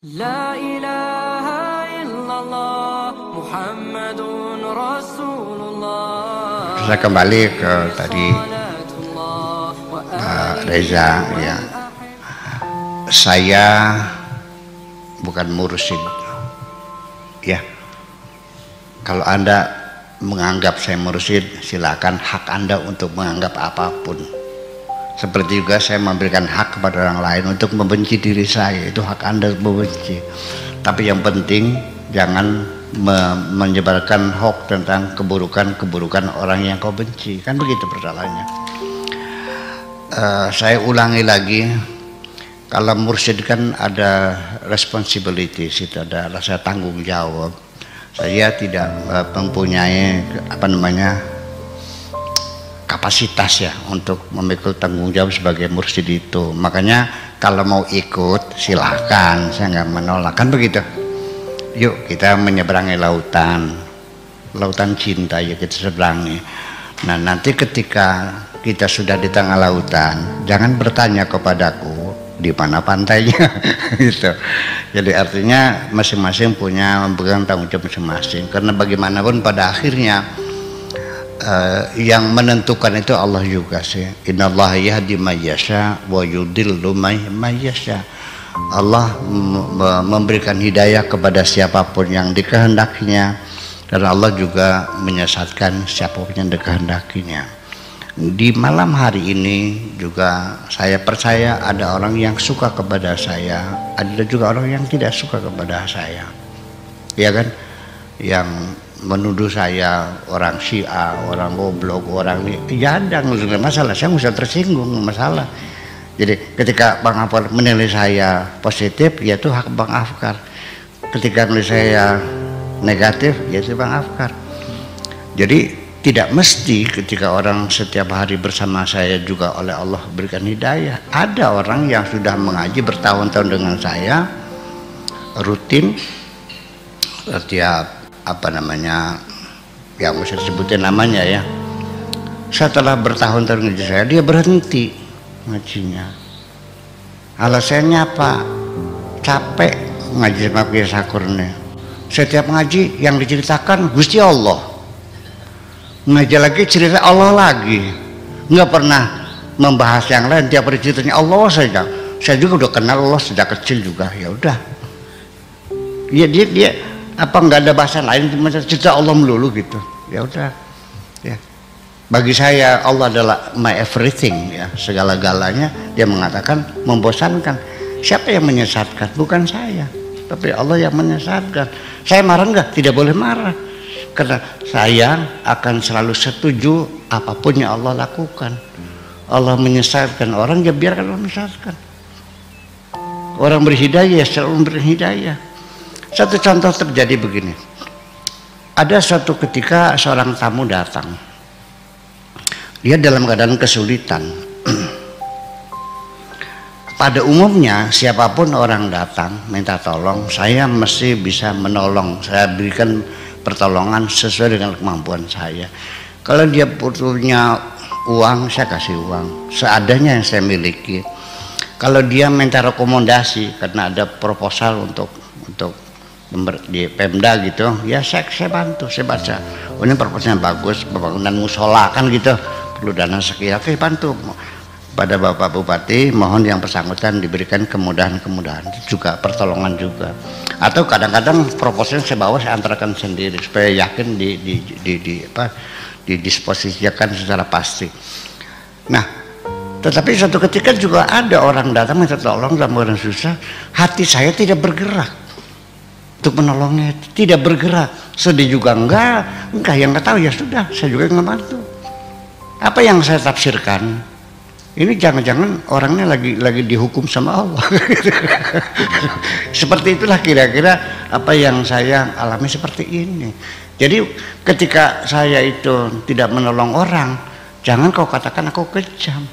La ilaha illallah Muhammadun Rasulullah. Saya kembali ke tadi Reza ya. Saya bukan mursyid ya. Kalau Anda menganggap saya mursyid, silakan, hak Anda untuk menganggap apapun. Seperti juga saya memberikan hak kepada orang lain untuk membenci diri saya, itu hak Anda membenci. Tapi yang penting jangan menyebarkan hoax tentang keburukan orang yang kau benci, kan begitu persoalannya. Saya ulangi lagi, kalau mursyid kan ada responsibility, itu ada rasa tanggung jawab. Saya tidak mempunyai kapasitas ya untuk memikul tanggung jawab sebagai mursyid itu. Makanya kalau mau ikut silahkan, saya nggak menolak, kan begitu. Yuk kita menyeberangi lautan cinta, ya kita seberangi. Nah nanti ketika kita sudah di tengah lautan, jangan bertanya kepadaku di mana pantainya gitu. Jadi artinya masing-masing punya memegang tanggung jawab masing-masing, karena bagaimanapun pada akhirnya yang menentukan itu Allah juga sih. Innallaha yahdi may yasha wa yudhillu may yasha. Allah memberikan hidayah kepada siapapun yang dikehendakinya, dan Allah juga menyesatkan siapapun yang dikehendakinya. Di malam hari ini juga saya percaya ada orang yang suka kepada saya, ada juga orang yang tidak suka kepada saya, ya kan, yang menuduh saya orang Syiah, orang goblok, orang ini, ya ada, nggak masalah, saya nggak usah tersinggung, masalah. Jadi ketika Bang Afkar menilai saya positif, ya itu hak Bang Afkar. Ketika menilai saya negatif, ya itu Bang Afkar. Jadi tidak mesti ketika orang setiap hari bersama saya juga oleh Allah berikan hidayah. Ada orang yang sudah mengaji bertahun-tahun dengan saya, rutin, setiap yang bisa disebutin namanya ya, setelah bertahun-tahun ngaji saya, dia berhenti ngajinya. Alasannya apa? Capek ngaji sama Kiai Sakurnya. Setiap ngaji yang diceritakan Gusti Allah, ngaji lagi cerita Allah lagi, nggak pernah membahas yang lain. Tiap hari ceritanya Allah saja. Saya juga udah kenal Allah sejak kecil juga, ya udah. Ya dia apa nggak ada bahasa lain, cuma cerita Allah melulu gitu, ya udah ya. Bagi saya Allah adalah my everything ya, segala-galanya. Dia mengatakan membosankan. Siapa yang menyesatkan? Bukan saya, tapi Allah yang menyesatkan. Saya marah nggak? Tidak boleh marah, karena saya akan selalu setuju apapun yang Allah lakukan. Allah menyesatkan orang, ya biarkan Allah menyesatkan. Orang berhidayah ya selalu memberi hidayah. Satu contoh terjadi begini. Ada suatu ketika seorang tamu datang. Dia dalam keadaan kesulitan. Pada umumnya siapapun orang datang minta tolong, saya mesti bisa menolong. Saya berikan pertolongan sesuai dengan kemampuan saya. Kalau dia butuhnya uang, saya kasih uang seadanya yang saya miliki. Kalau dia minta rekomendasi karena ada proposal untuk di Pemda gitu, ya saya bantu, saya baca, oh ini proposalnya bagus, pembangunan musola kan gitu, perlu dana sekian, oke bantu. Pada Bapak Bupati mohon yang bersangkutan diberikan kemudahan-kemudahan, itu juga pertolongan juga. Atau kadang-kadang proposalnya saya bawa, saya antarkan sendiri supaya yakin didisposisikan secara pasti. Nah, tetapi suatu ketika juga ada orang datang minta tolong dalam keadaan susah, hati saya tidak bergerak untuk menolongnya, tidak bergerak. Sedih juga enggak yang nggak tahu, ya sudah, saya juga nggak bantu. Apa yang saya tafsirkan, ini jangan-jangan orangnya lagi dihukum sama Allah. Seperti itulah kira-kira apa yang saya alami seperti ini. Jadi ketika saya itu tidak menolong orang, jangan kau katakan aku kejam.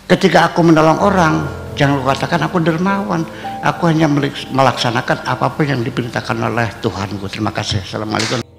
Ketika aku menolong orang, jangan kau katakan aku dermawan. Aku hanya melaksanakan apapun yang diperintahkan oleh Tuhanku. Terima kasih. Assalamualaikum.